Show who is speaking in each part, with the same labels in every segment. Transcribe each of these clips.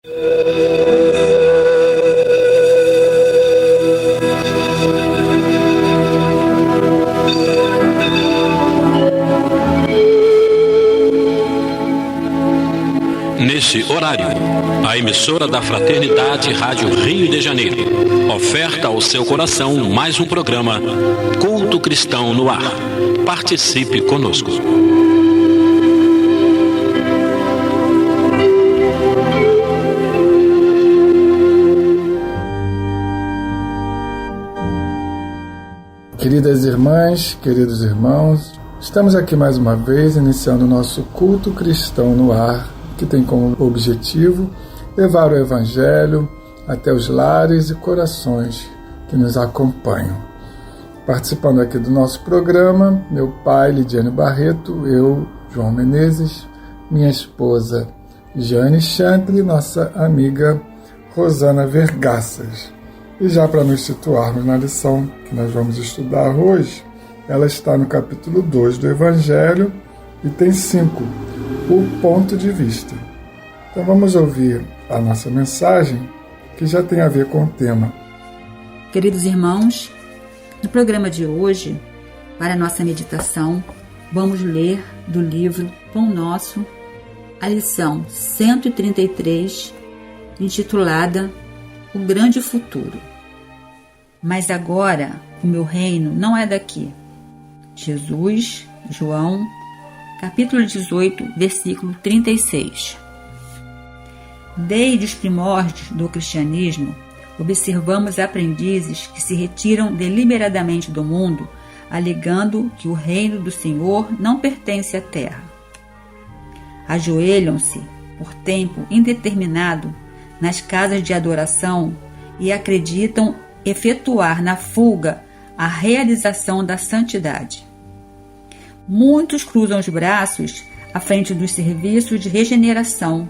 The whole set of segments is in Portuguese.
Speaker 1: Nesse horário, a emissora da Fraternidade Rádio Rio de Janeiro oferta ao seu coração mais um programa Culto Cristão no Ar. Participe conosco.
Speaker 2: Queridas irmãs, queridos irmãos, estamos aqui mais uma vez iniciando o nosso Culto Cristão no Ar, que tem como objetivo levar o Evangelho até os lares e corações que nos acompanham. Participando aqui do nosso programa, meu pai, Lidiane Barreto, eu, João Menezes, minha esposa, Jane Chantre, nossa amiga Rosana Vergaças. E já para nos situarmos na lição que nós vamos estudar hoje, ela está no capítulo 2 do Evangelho e tem 5, o ponto de vista. Então vamos ouvir a nossa mensagem, que já tem a ver com o tema.
Speaker 3: Queridos irmãos, no programa de hoje, para a nossa meditação, vamos ler do livro Pão Nosso, a lição 133, intitulada O Grande Futuro. Mas agora o meu reino não é daqui. Jesus, João, capítulo 18, versículo 36. Desde os primórdios do cristianismo, observamos aprendizes que se retiram deliberadamente do mundo, alegando que o reino do Senhor não pertence à terra. Ajoelham-se por tempo indeterminado nas casas de adoração e acreditam efetuar na fuga a realização da santidade. Muitos cruzam os braços à frente dos serviços de regeneração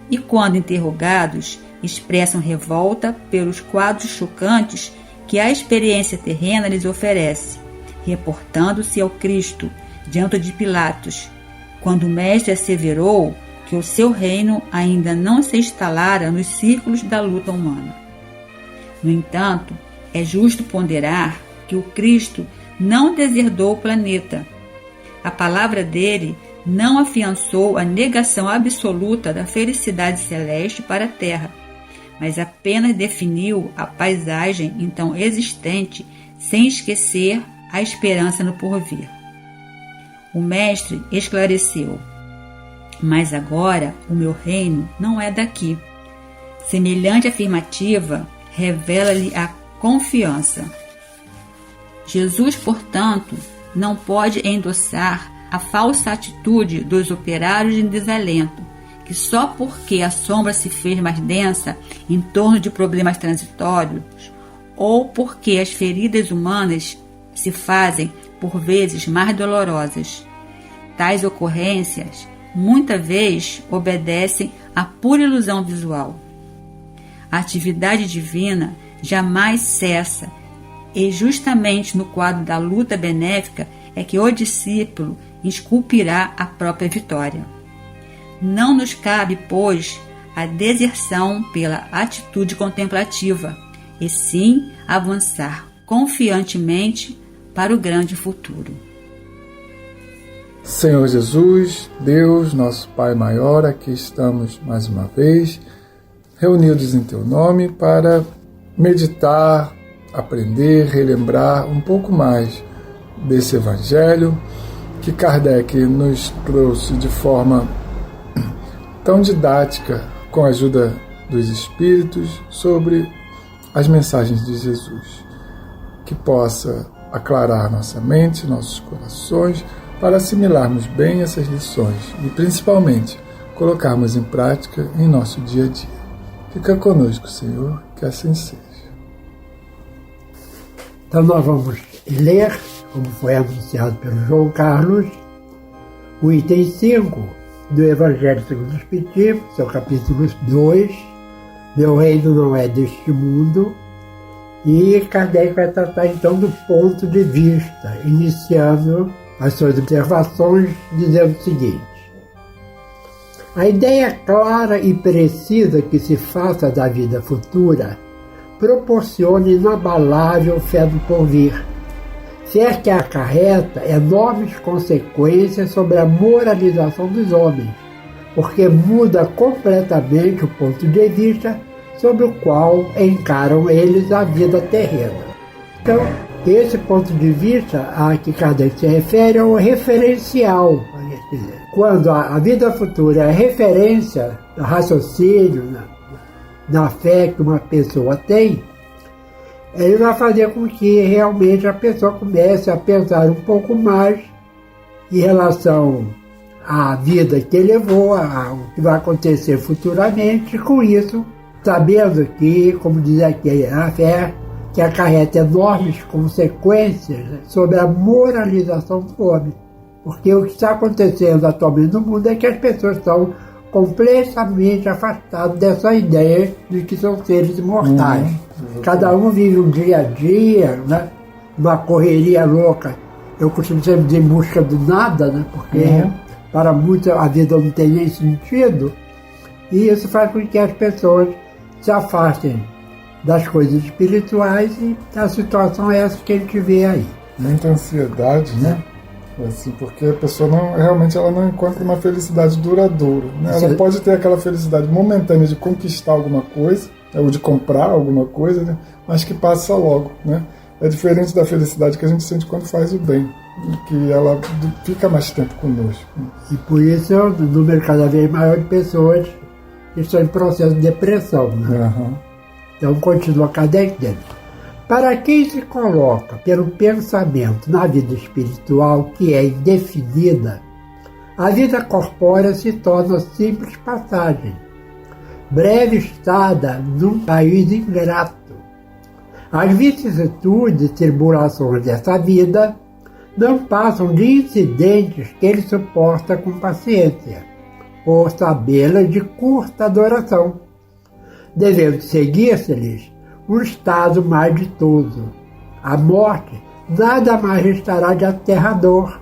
Speaker 3: e, quando interrogados, expressam revolta pelos quadros chocantes que a experiência terrena lhes oferece, reportando-se ao Cristo diante de Pilatos, quando o Mestre asseverou que o seu reino ainda não se instalara nos círculos da luta humana. No entanto, é justo ponderar que o Cristo não deserdou o planeta. A palavra dele não afiançou a negação absoluta da felicidade celeste para a terra, mas apenas definiu a paisagem então existente sem esquecer a esperança no porvir. O Mestre esclareceu: mas agora o meu reino não é daqui. Semelhante afirmativa revela-lhe a confiança. Jesus, portanto, não pode endossar a falsa atitude dos operários de desalento, que só porque a sombra se fez mais densa em torno de problemas transitórios, ou porque as feridas humanas se fazem, por vezes, mais dolorosas. Tais ocorrências, muitas vezes, obedecem à pura ilusão visual. A atividade divina jamais cessa, e justamente no quadro da luta benéfica é que o discípulo esculpirá a própria vitória. Não nos cabe, pois, a deserção pela atitude contemplativa, e sim avançar confiantemente para o grande futuro.
Speaker 2: Senhor Jesus, Deus, nosso Pai maior, aqui estamos mais uma vez, reunidos em Teu nome para meditar, aprender, relembrar um pouco mais desse Evangelho que Kardec nos trouxe de forma tão didática, com a ajuda dos Espíritos, sobre as mensagens de Jesus, que possa aclarar nossa mente, nossos corações, para assimilarmos bem essas lições e, principalmente, colocarmos em prática em nosso dia a dia. Fica conosco, Senhor, que assim seja.
Speaker 4: Então nós vamos ler, como foi anunciado pelo João Carlos, o item 5 do Evangelho segundo o Espiritismo, seu capítulo 2, Meu reino não é deste mundo, e Kardec vai tratar então do ponto de vista, iniciando as suas observações, dizendo o seguinte: A ideia clara e precisa que se faça da vida futura proporciona inabalável fé do porvir, fé que acarreta enormes consequências sobre a moralização dos homens, porque muda completamente o ponto de vista sobre o qual encaram eles a vida terrena. Então, esse ponto de vista a que Kardec se refere é o referencial. Quando a vida futura é referência do raciocínio, na fé que uma pessoa tem, ele vai fazer com que realmente a pessoa comece a pensar um pouco mais em relação à vida que ele levou, ao que vai acontecer futuramente, e com isso, sabendo que, como diz aqui, a fé que acarreta enormes consequências sobre a moralização do homem. Porque o que está acontecendo atualmente no mundo é que as pessoas estão completamente afastadas dessa ideia de que são seres imortais. Cada um vive um dia a dia, né? Uma correria louca. Eu costumo sempre dizer em busca do nada, né? Porque para muitos a vida não tem nem sentido. E isso faz com que as pessoas se afastem das coisas espirituais, e a situação é essa que a gente vê aí.
Speaker 2: Muita ansiedade, né? Assim, porque a pessoa realmente ela não encontra uma felicidade duradoura, né? Ela pode ter aquela felicidade momentânea de conquistar alguma coisa, ou de comprar alguma coisa, né? Mas que passa logo, né? É diferente da felicidade que a gente sente quando faz o bem, que ela fica mais tempo conosco.
Speaker 4: E por isso é um número cada vez maior de pessoas que estão em processo de depressão, né? Então continua Kardec dentro. Para quem se coloca pelo pensamento na vida espiritual que é indefinida, a vida corpórea se torna simples passagem, breve estada num país ingrato. As vicissitudes e tribulações dessa vida não passam de incidentes que ele suporta com paciência, por sabê-las de curta duração, devendo seguir-se-lhes um estado mais ditoso. A morte nada mais restará de aterrador.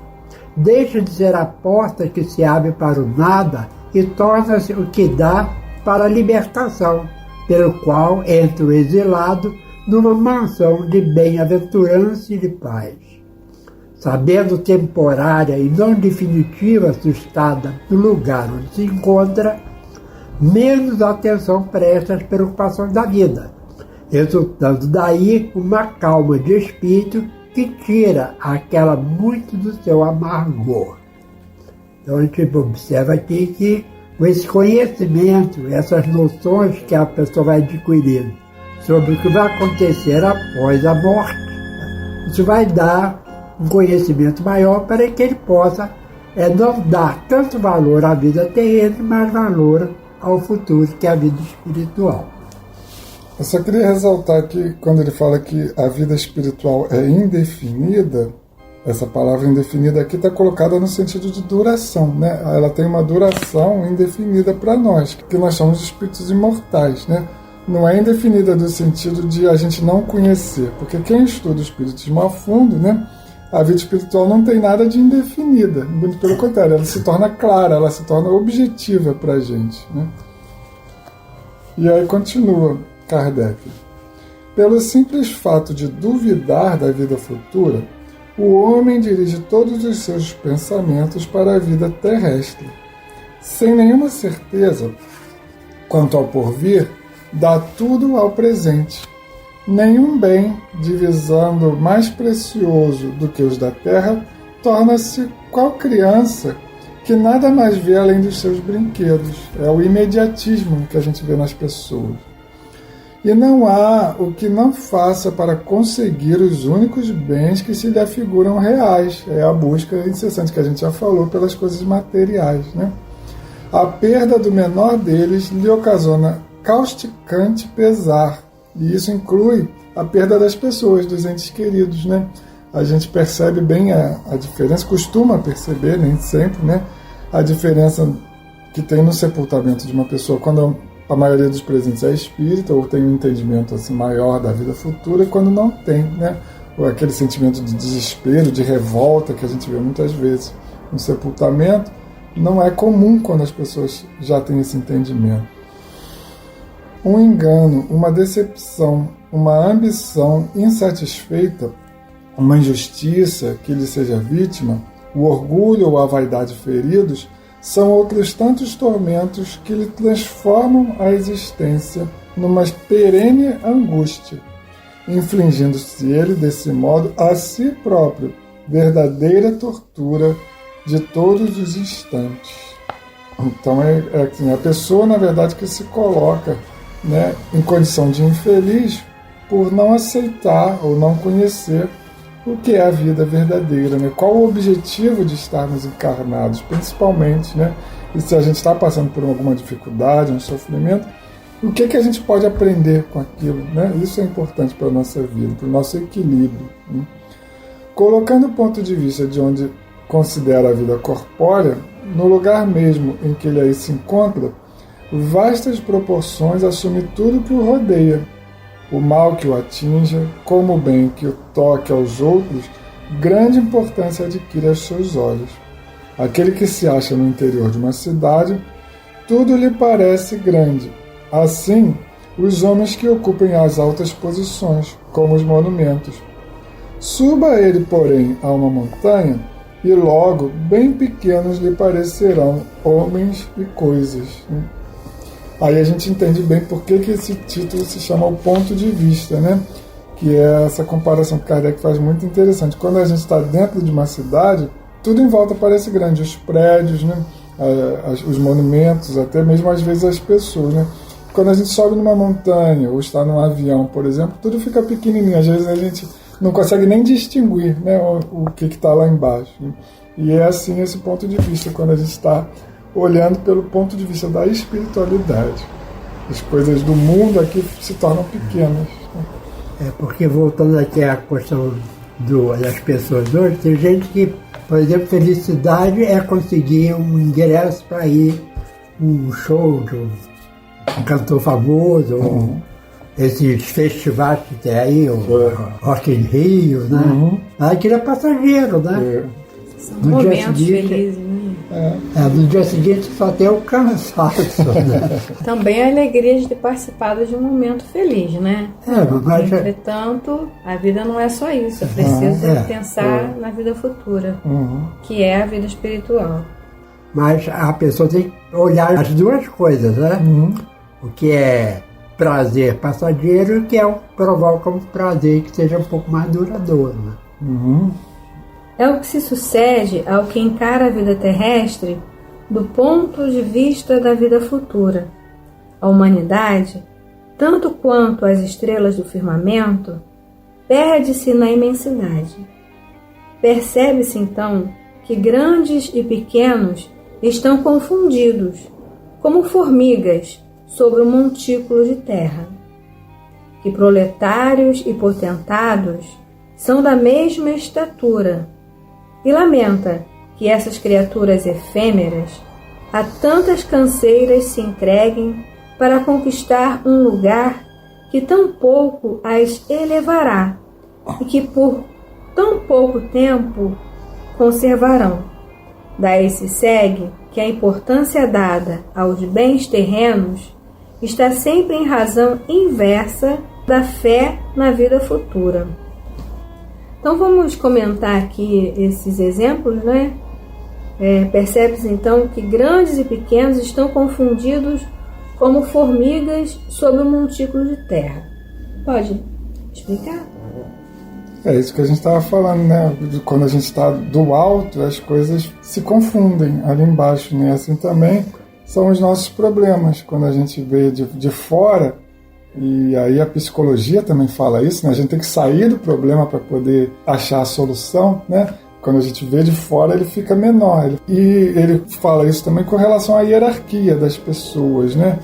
Speaker 4: Deixa de ser a porta que se abre para o nada e torna-se o que dá para a libertação, pelo qual entra o exilado numa mansão de bem-aventurança e de paz. Sabendo temporária e não definitiva assustada do lugar onde se encontra, menos atenção presta às preocupações da vida, resultando daí uma calma de espírito que tira aquela muito do seu amargor. Então a gente observa aqui que com esse conhecimento, essas noções que a pessoa vai adquirindo sobre o que vai acontecer após a morte, isso vai dar um conhecimento maior para que ele possa não dar tanto valor à vida terrena, mas valor ao futuro, que é a vida espiritual.
Speaker 2: Eu só queria ressaltar que quando ele fala que a vida espiritual é indefinida, essa palavra indefinida aqui está colocada no sentido de duração, né? Ela tem uma duração indefinida para nós, que nós somos espíritos imortais, né? Não é indefinida no sentido de a gente não conhecer, porque quem estuda o espiritismo a fundo, né? A vida espiritual não tem nada de indefinida, muito pelo contrário, ela se torna clara, ela se torna objetiva para a gente, né? E aí continua Kardec. Pelo simples fato de duvidar da vida futura, o homem dirige todos os seus pensamentos para a vida terrestre. Sem nenhuma certeza quanto ao porvir, dá tudo ao presente. Nenhum bem, divisando mais precioso do que os da terra, torna-se qual criança que nada mais vê além dos seus brinquedos. É o imediatismo que a gente vê nas pessoas. E não há o que não faça para conseguir os únicos bens que se lhe afiguram reais. É a busca incessante que a gente já falou pelas coisas materiais, né? A perda do menor deles lhe ocasiona causticante pesar. E isso inclui a perda das pessoas, dos entes queridos, né? A gente percebe bem a diferença, costuma perceber, nem sempre, né? A diferença que tem no sepultamento de uma pessoa quando a maioria dos presentes é espírita ou tem um entendimento assim, maior da vida futura, quando não tem, né? Ou aquele sentimento de desespero, de revolta que a gente vê muitas vezes no sepultamento, não é comum quando as pessoas já têm esse entendimento. Um engano, uma decepção, uma ambição insatisfeita, uma injustiça que lhe seja vítima, o orgulho ou a vaidade feridos, são outros tantos tormentos que lhe transformam a existência numa perene angústia, infligindo-se ele, desse modo, a si próprio, verdadeira tortura de todos os instantes. Então assim, a pessoa, na verdade, que se coloca, né, em condição de infeliz por não aceitar ou não conhecer o que é a vida verdadeira, né? Qual o objetivo de estarmos encarnados, principalmente, né? E se a gente está passando por alguma dificuldade, um sofrimento, o que a gente pode aprender com aquilo, né? Isso é importante para a nossa vida, para o nosso equilíbrio, né? Colocando o ponto de vista de onde considera a vida corpórea, no lugar mesmo em que ele aí se encontra, vastas proporções assume tudo que o rodeia. O mal que o atinja, como o bem que o toque aos outros, grande importância adquire aos seus olhos. Aquele que se acha no interior de uma cidade, tudo lhe parece grande. Assim, os homens que ocupem as altas posições, como os monumentos. Suba ele, porém, a uma montanha, e logo bem pequenos lhe parecerão homens e coisas. Aí a gente entende bem por que esse título se chama O Ponto de Vista, né? Que é essa comparação que Kardec faz muito interessante. Quando a gente está dentro de uma cidade, tudo em volta parece grande, os prédios, né? Os monumentos, até mesmo às vezes as pessoas, né? Quando a gente sobe numa montanha ou está num avião, por exemplo, tudo fica pequenininho. Às vezes a gente não consegue nem distinguir, né, o que está lá embaixo. E é assim esse ponto de vista, quando a gente está olhando pelo ponto de vista da espiritualidade. As coisas do mundo aqui se tornam pequenas.
Speaker 4: Porque voltando aqui à questão das pessoas hoje, tem gente que, por exemplo, felicidade é conseguir um ingresso para ir um show de um cantor famoso, ou esses festivais que tem aí, o Rock in Rio, né? Aquilo é passageiro, né?
Speaker 5: São momentos felizes, né?
Speaker 4: No dia seguinte só tem o cansaço, né?
Speaker 5: Também a alegria de ter participado de um momento feliz, né?
Speaker 4: Mas
Speaker 5: entretanto, a vida não é só isso. É preciso pensar na vida futura, que é a vida espiritual.
Speaker 4: Mas a pessoa tem que olhar as duas coisas, né? O que é prazer passageiro e o que provoca um prazer que seja um pouco mais duradouro, né?
Speaker 5: É o que se sucede ao que encara a vida terrestre do ponto de vista da vida futura. A humanidade, tanto quanto as estrelas do firmamento, perde-se na imensidade. Percebe-se então que grandes e pequenos estão confundidos, como formigas sobre um montículo de terra. Que proletários e potentados são da mesma estatura, e lamenta que essas criaturas efêmeras a tantas canseiras se entreguem para conquistar um lugar que tão pouco as elevará e que por tão pouco tempo conservarão. Daí se segue que a importância dada aos bens terrenos está sempre em razão inversa da fé na vida futura. Então vamos comentar aqui esses exemplos, né? Percebe-se então que grandes e pequenos estão confundidos como formigas sobre um montículo de terra. Pode explicar?
Speaker 2: É isso que a gente estava falando, né? Quando a gente está do alto, as coisas se confundem ali embaixo, né? Assim também são os nossos problemas. Quando a gente vê de fora, e aí a psicologia também fala isso, né? A gente tem que sair do problema para poder achar a solução, né? Quando a gente vê de fora, ele fica menor. E ele fala isso também com relação à hierarquia das pessoas, né?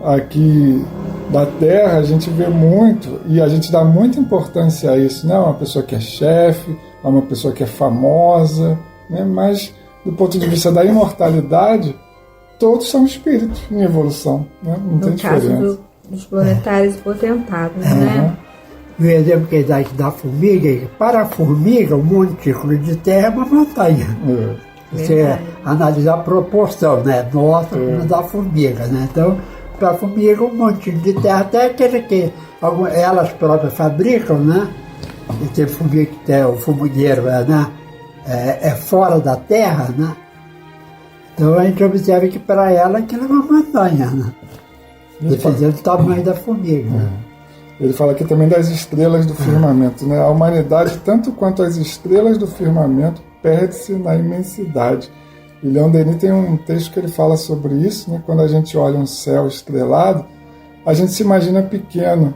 Speaker 2: Aqui da Terra a gente vê muito, e a gente dá muita importância a isso, né? Uma pessoa que é chefe, uma pessoa que é famosa, né? Mas do ponto de vista da imortalidade, todos são espíritos em evolução, né? Não tem diferença.
Speaker 5: No caso dos proletários e potentados, né?
Speaker 4: O exemplo que ele dá da formiga, para a formiga, um montículo de terra é uma montanha. você analisar a proporção, né? Nossa, como da formiga, né? Então, para a formiga, um montinho de terra, até aquele que elas próprias fabricam, né? E tem formiga que tem o formigueiro, né? É fora da terra, né? Então a gente observa que para ela aquilo é uma montanha, né? Dependendo do tamanho da formiga.
Speaker 2: Ele fala aqui também das estrelas do firmamento, né? A humanidade, tanto quanto as estrelas do firmamento, perde-se na imensidade. E Leon Denis tem um texto que ele fala sobre isso, né? Quando a gente olha um céu estrelado, a gente se imagina pequeno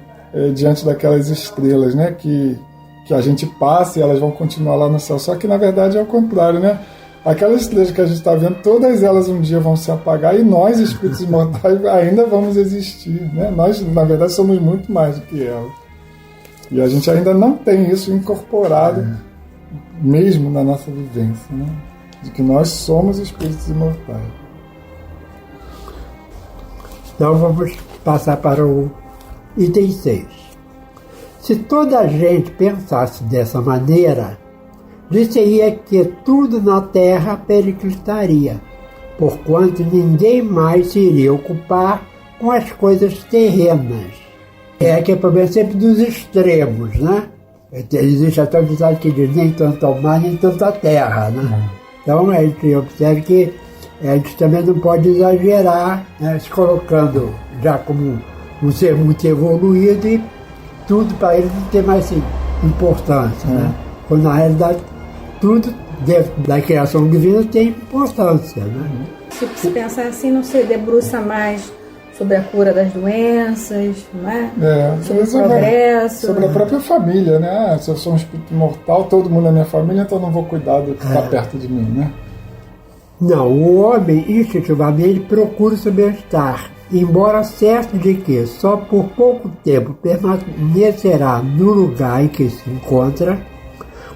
Speaker 2: diante daquelas estrelas, né? Que a gente passa e elas vão continuar lá no céu. Só que na verdade é o contrário, né? Aquelas estrelas que a gente está vendo, todas elas um dia vão se apagar e nós, espíritos mortais, ainda vamos existir, né? Nós, na verdade, somos muito mais do que elas. E a gente ainda não tem isso incorporado mesmo na nossa vivência, né? De que nós somos espíritos imortais.
Speaker 4: Então vamos passar para o item 6. Se toda a gente pensasse dessa maneira, disse-ia que tudo na terra periclitaria, porquanto ninguém mais se iria ocupar com as coisas terrenas. É que é o problema sempre dos extremos, né? Existe até um ditado que diz nem tanto ao mar, nem tanto à terra, né? Então a gente observa que a gente também não pode exagerar, né? Se colocando já como um ser muito evoluído e tudo para ele não ter mais importância, né? Quando na realidade tudo dentro da criação divina tem importância, né?
Speaker 5: Se pensar assim, não se debruça mais sobre a cura das doenças, né? Sobre o progresso.
Speaker 2: Sobre a própria família, né? Se eu sou um espírito mortal, todo mundo é minha família, então eu não vou cuidar do que está perto de mim, né?
Speaker 4: Não, o homem instintivamente procura o seu bem-estar, embora certo de que só por pouco tempo permanecerá no lugar em que se encontra,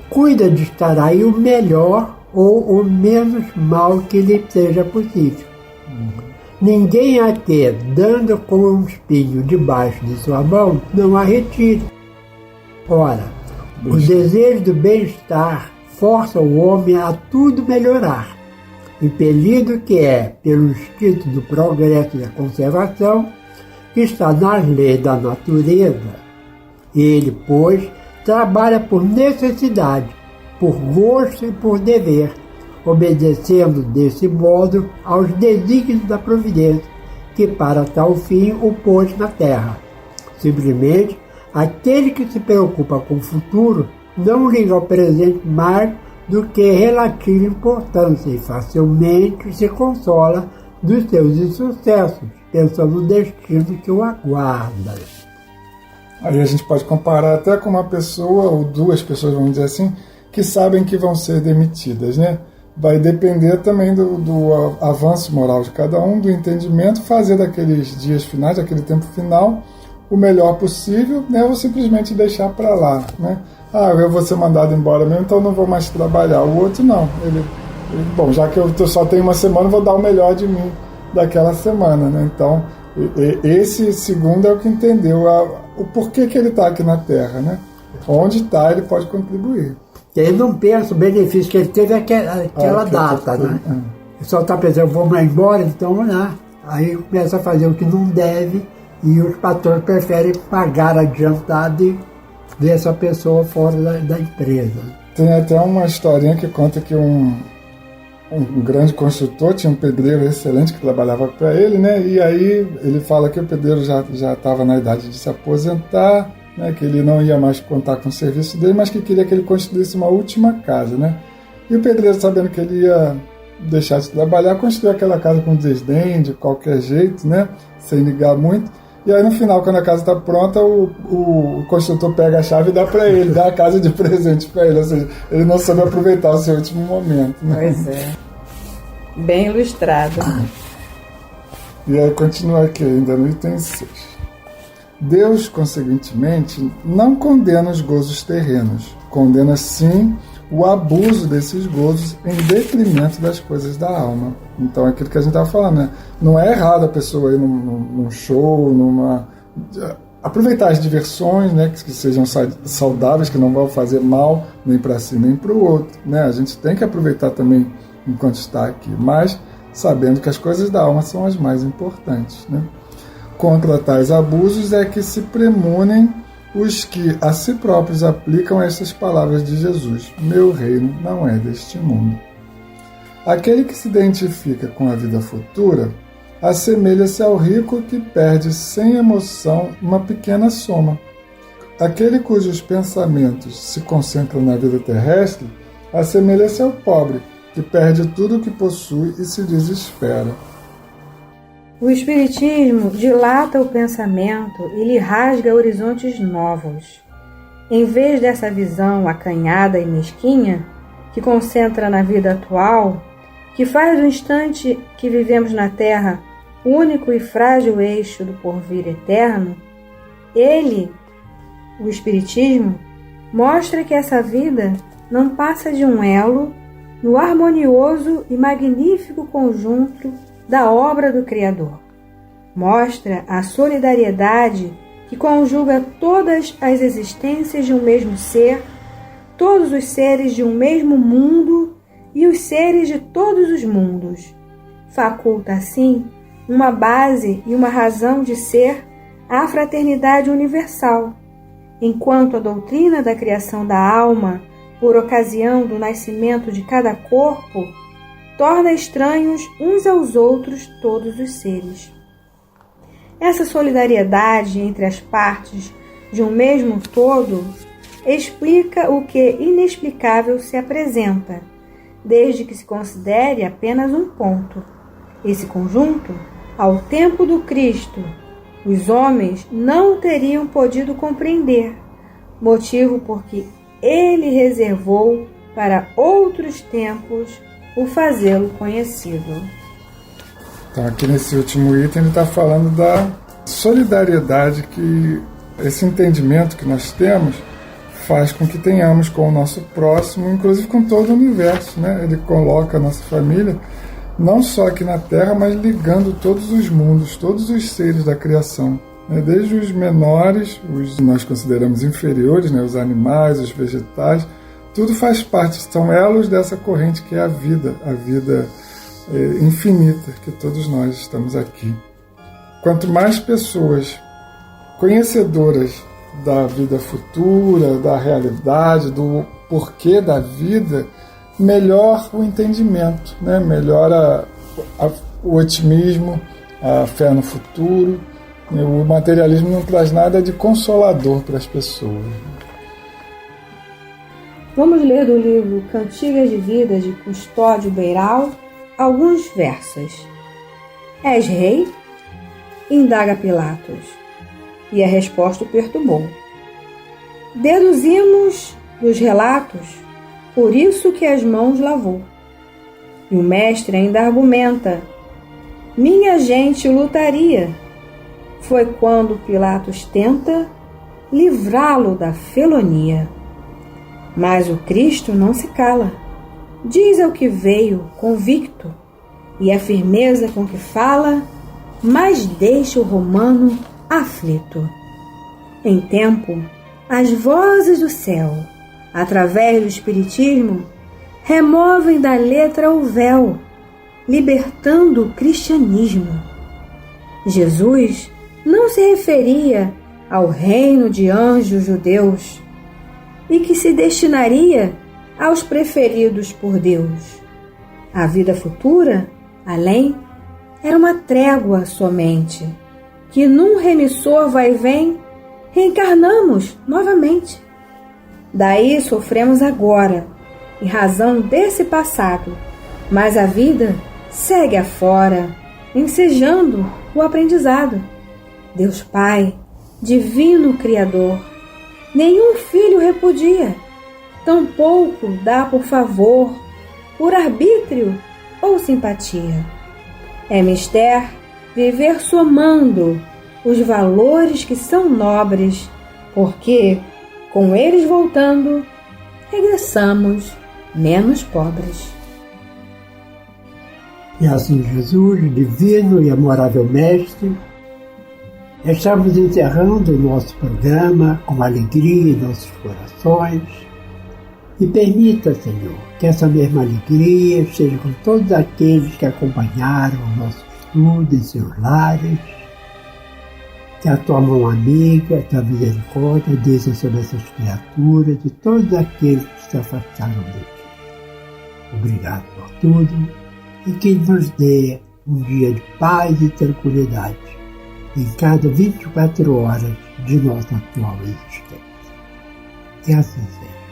Speaker 4: cuida de estar aí o melhor ou o menos mal que lhe seja possível. Ninguém a que, dando com um espinho debaixo de sua mão, não a retire. Ora, o desejo do bem-estar força o homem a tudo melhorar, impelido que é pelo instinto do progresso e da conservação, que está nas leis da natureza. Ele, pois, trabalha por necessidade, por gosto e por dever, obedecendo desse modo aos desígnios da providência, que para tal fim o pôs na terra. Simplesmente, aquele que se preocupa com o futuro não liga ao presente mais do que relativa importância e facilmente se consola dos seus insucessos, pensando no destino que o aguarda.
Speaker 2: Aí a gente pode comparar até com uma pessoa ou duas pessoas, vamos dizer assim, que sabem que vão ser demitidas, né? Vai depender também do avanço moral de cada um, do entendimento, fazer daqueles dias finais, daquele tempo final, o melhor possível, né? Ou simplesmente deixar para lá, né? Eu vou ser mandado embora mesmo, então não vou mais trabalhar. O outro não. Bom, já que eu só tenho uma semana, vou dar o melhor de mim daquela semana, né? Então, esse segundo é o que entendeu o porquê que ele está aqui na Terra, né? Onde está, ele pode contribuir.
Speaker 4: Ele não pensa o benefício que ele teve aquela data, né? Ele só está pensando, vou embora, então vamos lá. Aí começa a fazer o que não deve e os patrões preferem pagar adiantado e ver essa pessoa fora da empresa.
Speaker 2: Tem até uma historinha que conta que um grande construtor tinha um pedreiro excelente que trabalhava para ele, né? E aí ele fala que o pedreiro já estava na idade de se aposentar, né? Que ele não ia mais contar com o serviço dele, mas que queria que ele construísse uma última casa, né? E o pedreiro, sabendo que ele ia deixar de trabalhar, construiu aquela casa com desdém, de qualquer jeito, né? Sem ligar muito. E aí no final, quando a casa está pronta, o construtor pega a chave e dá para ele, dá a casa de presente para ele. Ou seja, ele não soube aproveitar o seu último momento, né?
Speaker 5: Pois é. Bem ilustrado.
Speaker 2: E aí continua aqui ainda no item 6. Deus, consequentemente, não condena os gozos terrenos, condena sim o abuso desses gozos em detrimento das coisas da alma. Então, é aquilo que a gente estava falando, né? Não é errado a pessoa ir num show, aproveitar as diversões, né? Que sejam saudáveis, que não vão fazer mal nem para si nem para o outro, né? A gente tem que aproveitar também enquanto está aqui, mas sabendo que as coisas da alma são as mais importantes, né? Contra tais abusos é que se premunem os que a si próprios aplicam estas palavras de Jesus: meu reino não é deste mundo. Aquele que se identifica com a vida futura assemelha-se ao rico que perde sem emoção uma pequena soma. Aquele cujos pensamentos se concentram na vida terrestre assemelha-se ao pobre que perde tudo o que possui e se desespera.
Speaker 5: O Espiritismo dilata o pensamento e lhe rasga horizontes novos. Em vez dessa visão acanhada e mesquinha, que concentra na vida atual, que faz o instante que vivemos na Terra único e frágil eixo do porvir eterno, o Espiritismo, mostra que essa vida não passa de um elo no harmonioso e magnífico conjunto da obra do Criador. Mostra a solidariedade que conjuga todas as existências de um mesmo ser, todos os seres de um mesmo mundo e os seres de todos os mundos. Faculta, assim, uma base e uma razão de ser à fraternidade universal, enquanto a doutrina da criação da alma, por ocasião do nascimento de cada corpo, torna estranhos uns aos outros todos os seres. Essa solidariedade entre as partes de um mesmo todo explica o que inexplicável se apresenta, desde que se considere apenas um ponto. Esse conjunto, ao tempo do Cristo, os homens não teriam podido compreender, motivo porque ele reservou para outros tempos o fazê-lo conhecido.
Speaker 2: Então, aqui nesse último item, ele está falando da solidariedade que esse entendimento que nós temos faz com que tenhamos com o nosso próximo, inclusive com todo o universo, né? Ele coloca a nossa família não só aqui na Terra, mas ligando todos os mundos, todos os seres da criação, né? Desde os menores, os que nós consideramos inferiores, né? Os animais, os vegetais, tudo faz parte, são elos dessa corrente que é a vida infinita, que todos nós estamos aqui. Quanto mais pessoas conhecedoras da vida futura, da realidade, do porquê da vida, melhor o entendimento, né? Melhora o otimismo, a fé no futuro. O materialismo não traz nada de consolador para as pessoas.
Speaker 5: Vamos ler do livro Cantigas de Vida, de Custódio Beiral, alguns versos. És rei? Indaga Pilatos. E a resposta o perturbou. Deduzimos dos relatos, por isso que as mãos lavou. E o mestre ainda argumenta, minha gente lutaria. Foi quando Pilatos tenta livrá-lo da felonia. Mas o Cristo não se cala, diz ao que veio convicto, e a firmeza com que fala, mas deixa o romano aflito. Em tempo, as vozes do céu, através do Espiritismo, removem da letra o véu, libertando o cristianismo. Jesus não se referia ao reino de anjos judeus, e que se destinaria aos preferidos por Deus. A vida futura, além, era uma trégua somente, que num remissor vai-vem, reencarnamos novamente. Daí sofremos agora, em razão desse passado, mas a vida segue afora, ensejando o aprendizado. Deus Pai, divino Criador, nenhum filho repudia, tampouco dá por favor, por arbítrio ou simpatia. É mister viver somando os valores que são nobres, porque, com eles voltando, regressamos menos pobres.
Speaker 4: E assim, Jesus, divino e amorável Mestre, estamos encerrando o nosso programa com alegria em nossos corações, E permita, Senhor, que essa mesma alegria seja com todos aqueles que acompanharam o nosso estudo em seus lares. Que a tua mão amiga, a tua misericórdia desça sobre essas criaturas e todos aqueles que se afastaram de ti. Obrigado por tudo e que nos dê um dia de paz e tranquilidade em cada 24 horas de nossa atual existência. Que assim seja.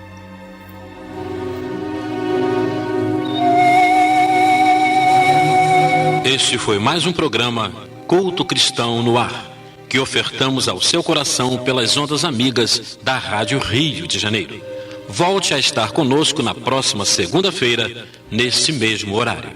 Speaker 1: Este foi mais um programa Culto Cristão no Ar, que ofertamos ao seu coração pelas ondas amigas da Rádio Rio de Janeiro. Volte a estar conosco na próxima segunda-feira, nesse mesmo horário.